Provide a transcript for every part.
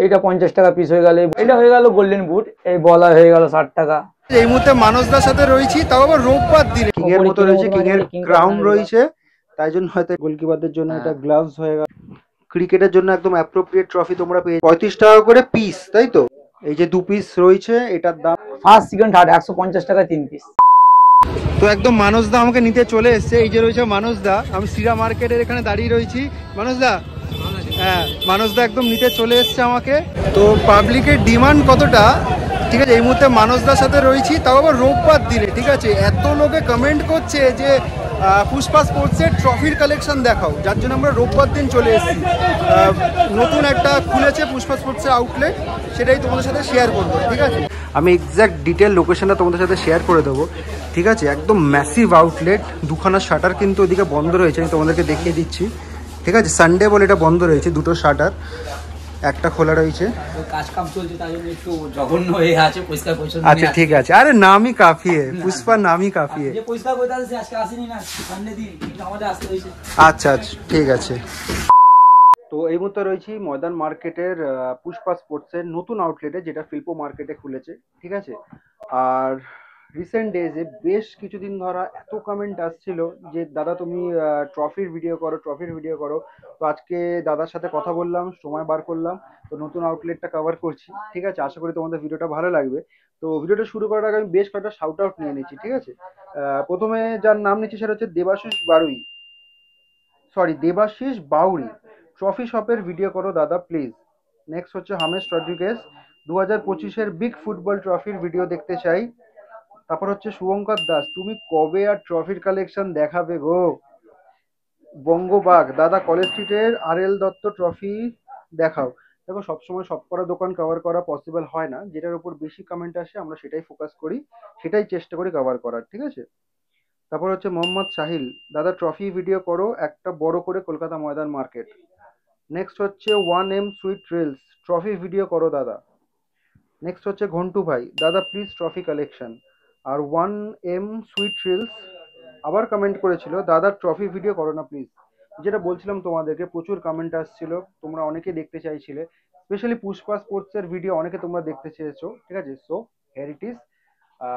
এইটা 50 টাকা পিস হয়ে গেল। এটা হয়ে গেল গোল্ডেন বুট, এই বলা হয়ে গেল 60 টাকা। এই মুহূর্তে মানসদার সাথে রয়েছি, তাও আবার রোববার দিনে। কিং এর মতো রয়েছে, কিং এর ক্রাউন রয়েছে, তাই জন্য হয়তো গোলকিপারদের জন্য এটা গ্লাভস হয়ে গেল। ক্রিকেটের জন্য একদম অ্যাপ্রোপ্রিয়েট ট্রফি তোমরা পেয়ে 35 টাকা করে পিস, তাই তো? এই যে 2 পিস রয়েছে, এটার দাম ফার্স্ট সেকেন্ড থার্ড 150 টাকা 3 পিস। তো একদম মানসদা আমাকে নিতে চলে এসছে। এই যে রয়েছে মানসদা, আমি সিরা মার্কেটের এখানে দাঁড়িয়ে রয়েছি। মানসদা, হ্যাঁ মানসদা একদম নিতে চলে এসছে আমাকে। তো পাবলিকের ডিমান্ড কতটা, ঠিক আছে, এই মুহূর্তে মানসদার সাথে রয়েছি, তাও আবার রোববার দিনে, ঠিক আছে। এত লোকে কমেন্ট করছে যে পুষ্পা স্পোর্টসের ট্রফির কালেকশন দেখাও, যার জন্য আমরা রোববার দিন চলে এসেছি। নতুন একটা খুলেছে পুষ্পা স্পোর্টসের আউটলেট, সেটাই তোমাদের সাথে শেয়ার করবো, ঠিক আছে। আমি এক্স্যাক্ট ডিটেল লোকেশনটা তোমাদের সাথে শেয়ার করে দেবো, ঠিক আছে। একদম ম্যাসিভ আউটলেট, দুখানা শাটার কিন্তু ওদিকে বন্ধ রয়েছে, আমি তোমাদেরকে দেখিয়ে দিচ্ছি, ঠিক আছে। সানডে বলে এটা বন্ধ রয়েছে, দুটো শাটার, একটা খোলা রয়েছে। কাজ কাম চলছে তাই জন্য একটু জঘন্য হয়ে আছে, পরিষ্কার পরিচ্ছন্ন। আচ্ছা ঠিক আছে, আরে নামই কাফি, পুষ্পা নামই কাফি। যে পরিষ্কার করতে আসছে আজকে আসেনি না, সামনে দিন কিন্তু আমাদের আসতে হয়েছে। আচ্ছা আচ্ছা ঠিক আছে। তো এই মুহূর্তে রয়েছি ময়দান মার্কেটের পুষ্পা স্পোর্টসের নতুন আউটলেটে, যেটা ফিল্পো মার্কেটে খুলেছে, ঠিক আছে। আর রিসেন্ট ডেজে বেশ কিছুদিন ধরা এত কমেন্ট আসছিল যে দাদা তুমি ট্রফির ভিডিও করো, ট্রফির ভিডিও করো। তো আজকে দাদার সাথে কথা বললাম, সময় বার করলাম, তো নতুন আউটলেটটা কভার করছি, ঠিক আছে। আশা করি তোমাদের ভিডিওটা ভালো লাগবে। তো ভিডিওটা শুরু করার আগে আমি বেশ কয়েকটা শাউট আউট নিয়ে নিচ্ছি, ঠিক আছে। প্রথমে যার নাম নিচ্ছি সেটা হচ্ছে দেবাশিস বাউরি। ট্রফি শপের ভিডিও করো দাদা প্লিজ। নেক্সট হচ্ছে হামেশ রড্রিগেজ, 2025-এর বিগ ফুটবল ট্রফির ভিডিও দেখতে চাই। তারপর হচ্ছে শুভঙ্কর দাস, তুমি কবে আর ট্রফির কালেকশন দেখাবে গো। বঙ্গবাগ, দাদা কলেজ স্ট্রিটের RL দত্ত ট্রফি দেখাও। দেখো সবসময় সব করা দোকান কভার করা পসিবল হয় না, যেটার উপর বেশি কমেন্ট আসে আমরা সেটাই ফোকাস করি, সেটাই চেষ্টা করি কভার করার, ঠিক আছে। তারপর হচ্ছে মোহাম্মদ সাহিল, দাদা ট্রফি ভিডিও করো একটা বড় করে কলকাতা ময়দান মার্কেট। নেক্সট হচ্ছে 1M sweet reels, trophy video করো দাদা। নেক্সট হচ্ছে ঘন্টু ভাই, দাদা প্লিজ ট্রফি কালেকশন। আর 1M সুইট রিলস আবার কমেন্ট করেছিল, দাদা ট্রফি ভিডিও করো না প্লিজ। যেটা বলছিলাম তোমাদেরকে, প্রচুর কমেন্ট আসছিল, তোমরা অনেকে দেখতে চাইছিলে, স্পেশালি পুষ্পা স্পোর্টসের ভিডিও অনেকে তোমরা দেখতে চেয়েছো, ঠিক আছে। সো হেয়ার ইট ইজ,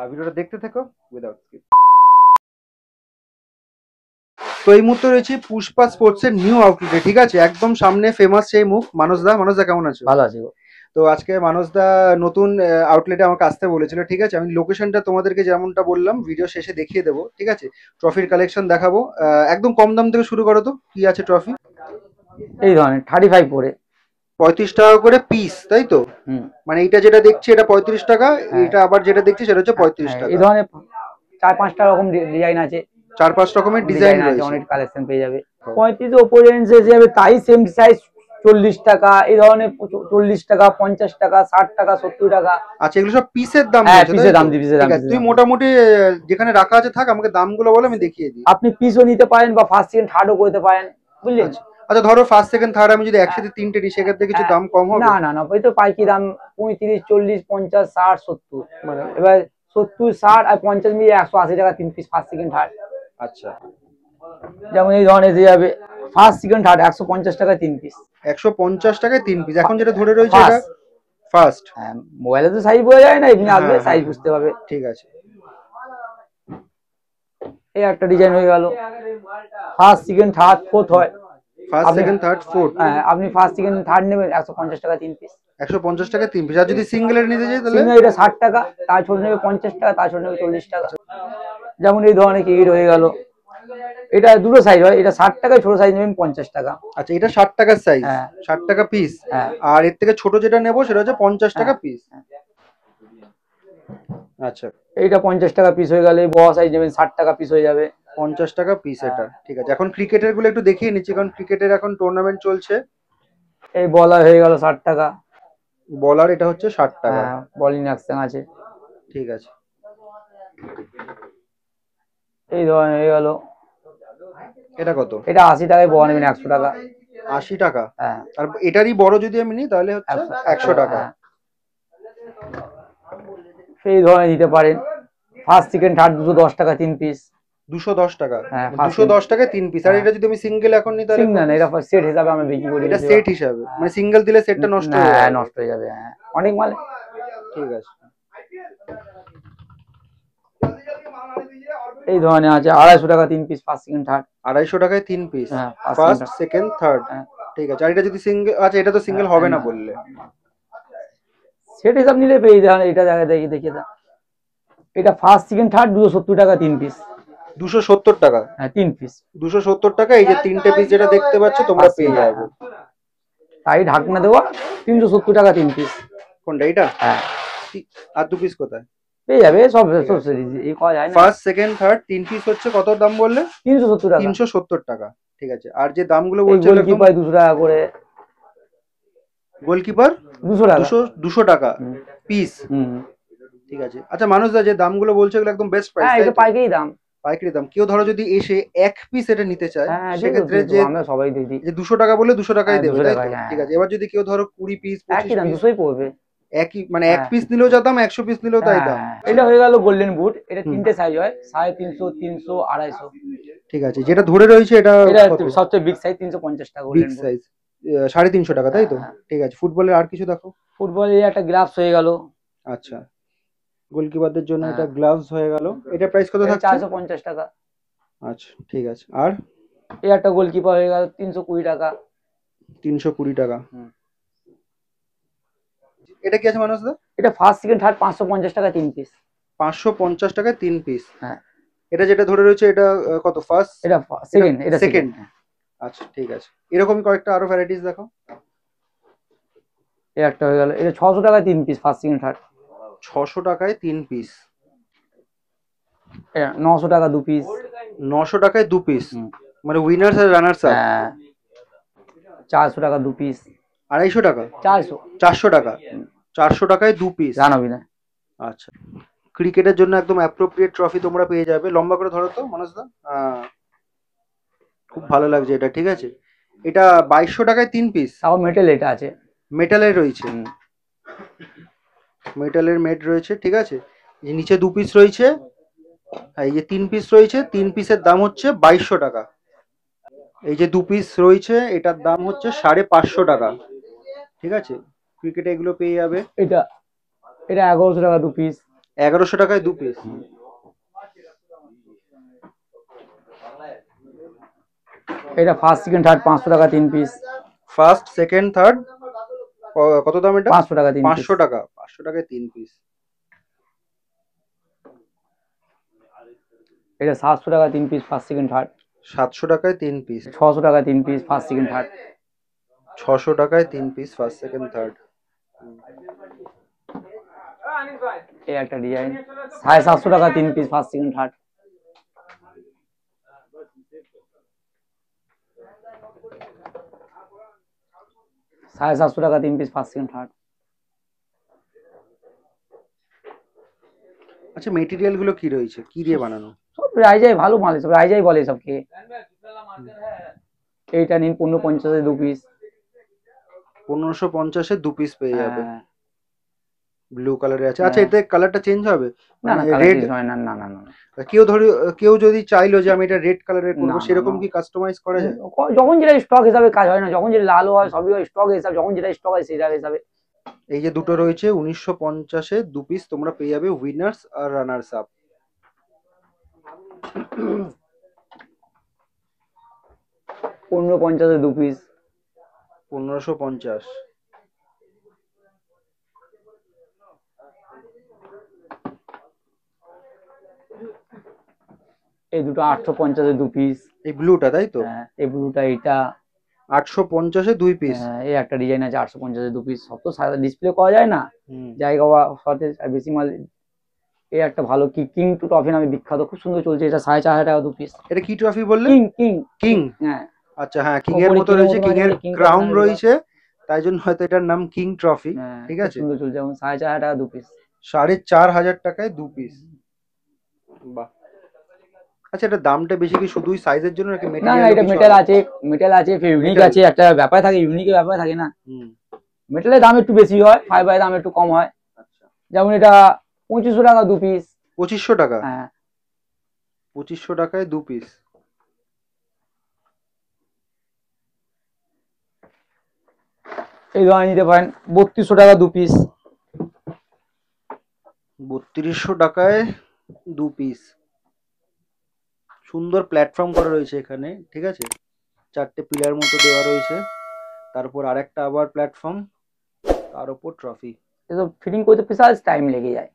ভিডিওটা দেখতে থেকো উইদাউট স্কিপ। তো এই মুহূর্তে রয়েছে পুষ্পা স্পোর্টস এর নিউ আউটলেটে, ঠিক আছে। একদম সামনে ফেমাস সেই মুখ মানসদা। মানসদা কেমন আছো? ভালো আছে। তো আজকে মানসদা নতুন আউটলেটে আমাকে আসতে বলেছিল, ঠিক আছে। আমি লোকেশনটা তোমাদেরকে যেমনটা বললাম ভিডিও শেষে দেখিয়ে দেবো, ঠিক আছে। ট্রফির কালেকশন দেখাবো, একদম কম দাম থেকে শুরু করো। তো কি আছে ট্রফি? এই ধরনের 35 পরে 35 টাকা করে পিস, তাই তো? মানে এটা যেটা দেখছি এটা 35 টাকা, এটা আবার যেটা দেখছি সেটা হচ্ছে 35 টাকা। এই ধরনের 4-5টা রকম ডিজাইন আছে, 4-5 রকমের ডিজাইন রয়েছে, অনেক কালেকশন পেয়ে যাবে। 35 ওপরে রেঞ্জ যাবে, তাই সেম সাইজ 40 টাকা, এই ধরনের 40 টাকা, 50 টাকা, 60 টাকা, 70 টাকা। আচ্ছা এগুলো সব পিসের দাম? পিসের দাম দিই, পিসের দাম। তুই মোটামুটি যেখানে রাখা আছে থাক, আমাকে দামগুলো বলে আমি দেখিয়ে দিই। আপনি পিসও নিতে পারেন বা ফার্স্ট সেকেন্ড থার্ডও করতে পারেন, বুঝলেন। আচ্ছা ধরো ফার্স্ট সেকেন্ড থার্ড আমি যদি একসাথে তিনটে নিই, সেক্ষেত্রে কিছু দাম কম হবে? না না না, ওই তো পাইকি দাম 35, 40, 50, 60, 70। মানে এবার 70, 60 আর 50 মিলিয়ে 180 টাকা 3 পিস ফার্স্ট সেকেন্ড থার্ড। আচ্ছা যেমন এই ধরনের দিয়ে যাবে ফার্স্ট সেকেন্ড থার্ড 150 টাকা 3 পিস। 150 টাকায় 3 পিস। এখন যেটা ধরে রয়েছে এটা ফার্স্ট। হ্যাঁ, মোবাইলে তো সাইজ বোঝা যায় না, এমনি আসলে সাইজ বুঝতে পারবে, ঠিক আছে। এই একটা ডিজাইন হয়ে গেল। ফার্স্ট সেকেন্ড থার্ড ফোর্থ হয়, ফার্স্ট সেকেন্ড থার্ড ফোর্থ। হ্যাঁ, আপনি ফার্স্ট সেকেন্ড থার্ড নেবেন 150 টাকা 3 পিস। 150 টাকা 3 পিস। আর যদি সিঙ্গেলের নিতে চাই তাহলে সিঙ্গেল এটা 60 টাকা, তার ছোট নেবে 50 টাকা, তার ছোট নেবে 40 টাকা। যেমন এই ধরনের ক্রিকেট হয়ে গেল, এটা দুটো সাইজ হয়, এটা 60 টাকায়, ছোট সাইজ নেবেন 50 টাকা। আচ্ছা এটা 60 টাকার সাইজ, 60 টাকা পিস। আর এর থেকে ছোট যেটা নেব সেটা হচ্ছে 50 টাকা পিস। আচ্ছা এইটা 50 টাকা পিস হয়ে গেলে, বড় সাইজ নেবেন 60 টাকা পিস হয়ে যাবে। 50 টাকা পিস এটা, ঠিক আছে। এখন ক্রিকেটের গুলো একটু দেখিয়ে নিচ্ছি, কারণ ক্রিকেটের এখন টুর্নামেন্ট চলছে। এই বলার হয়ে গেল 60 টাকা। বলার এটা হচ্ছে 60 টাকা, বলিং অ্যাকশন আছে, ঠিক আছে। এই ধরনের হয়ে গেল। এটা কত? এটা 80 টাকায় বড় নেবেন 100 টাকা। 80 টাকা। আর এটারই বড় যদি আমি নিই তাহলে হচ্ছে 100 টাকা। সেই ধরনের নিতে পারেন। ফার্স্ট সেকেন্ড থার্ড দুটো 10 টাকা 3 পিস। 210 টাকা, হ্যাঁ, first 210 টাকায় 3 পিস। আর হ্যাঁ। এটা যদি আমি সিঙ্গেল এখন নিই তাহলে সিঙ্গেল না, এটা সেট হিসাবে আমরা বিক্রি করি। এটা সেট হিসাবে, মানে সিঙ্গেল দিলে সেটটা নষ্ট হয়ে হ্যাঁ, যাবে। নষ্ট হয়ে যাবে, হ্যাঁ অনেক মাল। ঠিক আছে। এই ধরনের আছে 250 টাকা 3 পিস, ফার্স্ট সেকেন্ড থার্ড। 250 টাকায় 3 পিস, হ্যাঁ, ফার্স্ট সেকেন্ড থার্ড। হ্যাঁ, ঠিক আছে। আর এটা যদি সিঙ্গেল, আচ্ছা এটা তো সিঙ্গেল হবে না বললে। সেট হিসাব নিলে পেয়ে যাবেন। এটা দেখা দেখি দেখিয়ে দাও, এটা ফার্স্ট সেকেন্ড থার্ড 270 টাকা 3 পিস। 270 টাকা, হ্যাঁ 3 পিস। 270 টাকা এই যে 3টে পিস যেটা দেখতে পাচ্ছ তোমরা পেয়ে যাবে। তাই ঢাকনা দেওয়া 370 টাকা 3 পিস। কোনটা এটা? হ্যাঁ। আর 2 পিস কোথায় পেয়ে যাবে, সব সব সিরিজ এই করা যায় না। ফার্স্ট সেকেন্ড থার্ড 3 পিস হচ্ছে কত দাম বললে? 370 টাকা। 370 টাকা। ঠিক আছে। আর যে দামগুলো বলছো গোলকিপার 200 টাকা করে। গোলকিপার 200 টাকা। 200 টাকা পিস। ঠিক আছে। আচ্ছা মানুষদা, যে দামগুলো বলছো এগুলো একদম বেস্ট প্রাইস? হ্যাঁ, এটা পাইকারি দাম। পাইকারি দাম। কেউ ধরো যদি এসে এক পিস এটা নিতে চায়, হ্যাঁ, সেক্ষেত্রে যে আমরা সবাই দিয়ে দিই। যে 200 টাকা বলে 200 টাকাই হ্যাঁ, দেবে, 200 তাই তো? টাকায়, হ্যাঁ। ঠিক আছে। এবার যদি কেউ ধরো 20 পিস একই 25 দাম, পিস, 200ই পড়বে। একই মানে এক হ্যাঁ। পিস নিলেও যা দাম, 100 পিস নিলেও তাই দাম। হ্যাঁ, এটা হয়ে গেল গোল্ডেন বুট। এটা তিনটে সাইজ হয়, 350, 300, 250। ঠিক আছে। যেটা ধরে রয়েছে এটা এটা কত? সবচেয়ে বিগ সাইজ 350 টাকা বিগ গোল্ডেন বুট। সাইজ 350 টাকা, তাই তো? হ্যাঁ। ঠিক আছে। ফুটবলের আর কিছু দেখো। ফুটবলে একটা গ্লাভস হয়ে গেল। আচ্ছা, গোলকিপারদের জন্য হ্যাঁ। এটা গ্লাভস হয়ে গেল। এটা প্রাইস কত এটা থাকছে? 450 টাকা। আচ্ছা, ঠিক আছে। আর এই একটা গোলকিপার হয়ে গেল 320 টাকা। 320 টাকা। এটা কি আছে মানুষদা? এটা ফার্স্ট সেকেন্ড থার্ড 550 টাকা 3 পিস। 550 টাকায় 3 পিস। হ্যাঁ। এটা যেটা ধরে রয়েছে এটা কত? ফার্স্ট? এটা সেকেন্ড। এটা সেকেন্ড। আচ্ছা, ঠিক আছে। এরকমই কয়েকটা আরো ভ্যারাইটিস দেখো। এই একটা হয়ে গেল, এটা 600 টাকা 3 পিস, ফার্স্ট সেকেন্ড থার্ড। 600 টাকায় 3 পিস। 900 টাকা 2 পিস। 900 টাকায় 2 পিস, মানে উইনার্স আর রানার্স আপ। হ্যাঁ। 400 টাকা 2 পিস। 250 টাকা, 400 টাকা, 400 টাকায় 2 পিস। জানাবি না। আচ্ছা। ক্রিকেটের জন্য একদম অ্যাপ্রোপ্রিয়েট ট্রফি তোমরা পেয়ে যাবে। লম্বা করে ধরো তো মানুষদা। খুব ভালো লাগছে এটা। ঠিক আছে। এটা 2200 টাকায় 3 পিস। তাও মেটেল এটা আছে। মেটালের রয়েছে, মেটালের মেড রয়েছে। ঠিক আছে। এই নিচে 2 পিস রয়েছে, এই যে 3 পিস রয়েছে। 3 পিসের দাম হচ্ছে 2200 টাকা। এই যে 2 পিস রয়েছে এটার দাম হচ্ছে 550 টাকা। ঠিক আছে। ক্রিকেটে এগুলো পেয়ে যাবে। এটা 1100 টাকা 2 পিস। 1100 টাকায় 2 পিস। এটা ফার্স্ট সেকেন্ড থার্ড 500 টাকা 3 পিস। ফার্স্ট সেকেন্ড থার্ড কত দাম এটা? 500 টাকা 3 পিস। 500 টাকা। 500 টাকায় 3 পিস। এটা 700 টাকা 3 পিস, ফার্স্ট সেকেন্ড থার্ড। 700 টাকায় 3 পিস। 600 টাকা 3 পিস, ফার্স্ট সেকেন্ড থার্ড। 600 টাকায় 3 পিস, ফার্স্ট সেকেন্ড থার্ড। এই একটা ডিজাইন 750 টাকা 3 পিস, ফার্স্ট সেকেন্ড থার্ড। সাড়ে 700 টাকা 3 পিস, ফার্স্ট সেকেন্ড থার্ড। আচ্ছা, মেটেরিয়াল গুলো কি রয়েছে, কি দিয়ে বানানো? সব রাইজাই ভালো মাল, সব রাইজাই বলে সবকে। এইটা নিন 1550 2 পিস। 1550-এ 2 পিস পেয়ে যাবে। হ্যাঁ। ব্লু কালারে আছে। আচ্ছা, এতে কালারটা চেঞ্জ হবে? না না, রেড হয় না। না না না। কেউ যদি চাইলো যে আমি এটা রেড কালারের করবো, না, সেরকম না। কি কাস্টমাইজ করা যায়? যখন যেটা স্টক হিসাবে কাজ হয় না, যখন যেটা লাল হয় সবই হয় স্টক হিসাবে, যখন যেটা স্টক হয় সেটা হিসাবে। এই যে দুটো রয়েছে 1950-এ 2 পিস তোমরা পেয়ে যাবে, উইনার্স আর রানার্স আপ। 1550 2 পিস। 1550। এই দুটো 850 2 পিস। এই ব্লুটা, তাই তো? হ্যাঁ, এই ব্লুটা এটা 850-এ 2 পিস। এই একটা ডিজাইন আছে 850 2 পিস। সব তো সাদা ডিসপ্লে করা যায় না, জায়গা সাথে বেশি মাল। এই একটা ভালো কিং টু ট্রফি নামে বিখ্যাত, খুব সুন্দর চলছে। এটা 4500 টাকা 2 পিস। এটা কি ট্রফি বললে? কিং। হ্যাঁ। আচ্ছা, হ্যাঁ, কিং এর মতো রয়েছে, কিং এর ক্রাউন রয়েছে, তাই জন্য হয়তো এটার নাম কিং ট্রফি। ঠিক আছে। সুন্দর চলছে, এবং 4500 টাকা 2 পিস। 4500 টাকায় 2 পিস। বাহ। আচ্ছা, এটা দামটা বেশি কি শুধুই সাইজের জন্য নাকি না না, মেটেরিয়াল? এটা মেটাল আছে, ইউনিক আছে, একটা ব্যাপার থাকে, ইউনিকের ব্যাপার থাকে না। মেটালের দাম একটু বেশি হয়, ফাইবারের দাম একটু কম হয়। আচ্ছা। যেমন এটা 2500 টাকা 2 পিস। 2500 টাকা? হ্যাঁ। 2500 টাকায় 2 পিস। এই ধরনের নিতে পারেন 3200 টাকা 2 পিস। 3200 টাকায় 2 পিস। সুন্দর প্ল্যাটফর্ম করা রয়েছে এখানে, ঠিক আছে, 4টে পিলার মতো দেওয়া রয়েছে, তারপর আরেকটা আবার প্ল্যাটফর্ম, তার উপর ট্রফি। এসব ফিটিং করতে বিশাল টাইম লেগে যায়।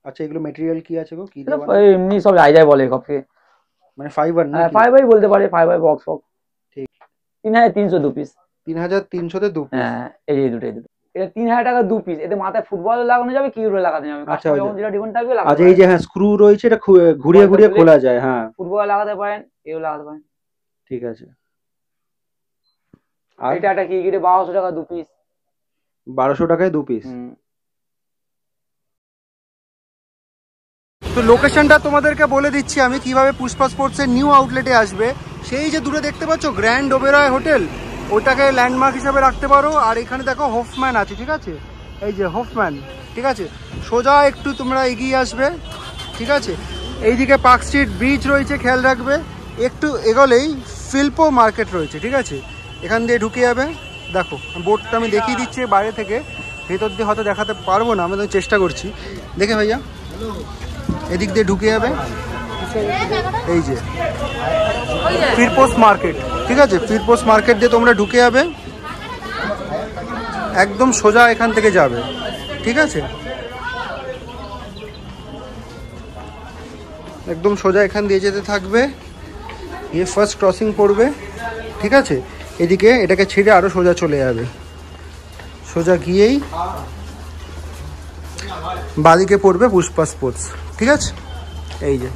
আচ্ছা, এগুলো মেটেরিয়াল কি আছে গো, কি দিয়ে এসব বানানো? এমনি সব যাই বলে সবকে, মানে ফাইবার না? ফাইবারই বলতে পারে, ফাইবার বক্স বক্স। ঠিক। 3300 2 পিস। 3300-তে 2 পিস। হ্যাঁ, এই যে দুটো এটা 3000 টাকা 2 পিস। এতে মাথায় ফুটবল লাগানো যাবে, কি করে লাগানো যাবে, আচ্ছা, কাস্টমার যখন যেটা ডিমান্ড থাকবে লাগাতে আচ্ছা, এই যে হ্যাঁ স্ক্রু রয়েছে, এটা ঘুরিয়ে ঘুরিয়ে খোলা যায়। হ্যাঁ, ফুটবল লাগাতে পারেন, এও লাগাতে পারেন। ঠিক আছে। আর এটা একটা কি 1200 টাকা 2 পিস। 1200 টাকায় 2 পিস। তো লোকেশনটা তোমাদেরকে বলে দিচ্ছি আমি, কিভাবে পুষ্পা স্পোর্টসের নিউ আউটলেটে আসবে। সেই যে দূরে দেখতে পাচ্ছ গ্র্যান্ড ওবেরয় হোটেল, ওটাকে ল্যান্ডমার্ক হিসাবে রাখতে পারো। আর এখানে দেখো হফম্যান আছে, ঠিক আছে, এই যে হফম্যান, ঠিক আছে, সোজা একটু তোমরা এগিয়ে আসবে, ঠিক আছে। এইদিকে পার্ক স্ট্রিট ব্রিজ রয়েছে, খেয়াল রাখবে। একটু এগোলেই ফিল্পো মার্কেট রয়েছে, ঠিক আছে, এখান দিয়ে ঢুকে যাবে। দেখো বোর্ডটা আমি দেখিয়ে দিচ্ছি বাইরে থেকে, ভেতর দিয়ে হয়তো দেখাতে পারবো না, আমি তো চেষ্টা করছি। দেখে ভাইয়া, এদিক দিয়ে ঢুকে যাবে, এই যে ফিরপোস্ট মার্কেট, ঠিক আছে, ফিরপোস্ট মার্কেট দিয়ে তোমরা ঢুকে যাবে, একদম সোজা এখান থেকে যাবে, ঠিক আছে, একদম সোজা এখান দিয়ে যেতে থাকবে। ये ফার্স্ট ক্রসিং পড়বে, ঠিক আছে, এদিকে এটাকে ছেড়ে আরো সোজা চলে যাবে, সোজা গিয়েই বাদিকে পড়বে পুষ্পা স্পোর্টস, ঠিক আছে, এই যে।